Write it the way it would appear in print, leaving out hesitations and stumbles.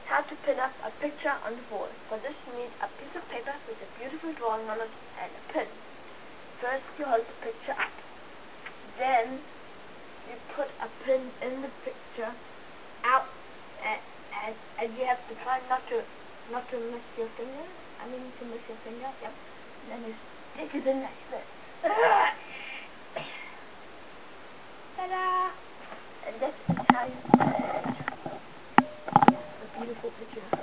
how to pin up a picture on the wall. For this you need a piece of paper with a beautiful drawing on it and a pin. First you hold the picture up. Then you put a pin in the picture out, and you have to try not to miss your finger. To miss your finger, yep. Then you stick it in like this. Ta-da! And this is how you make a beautiful picture.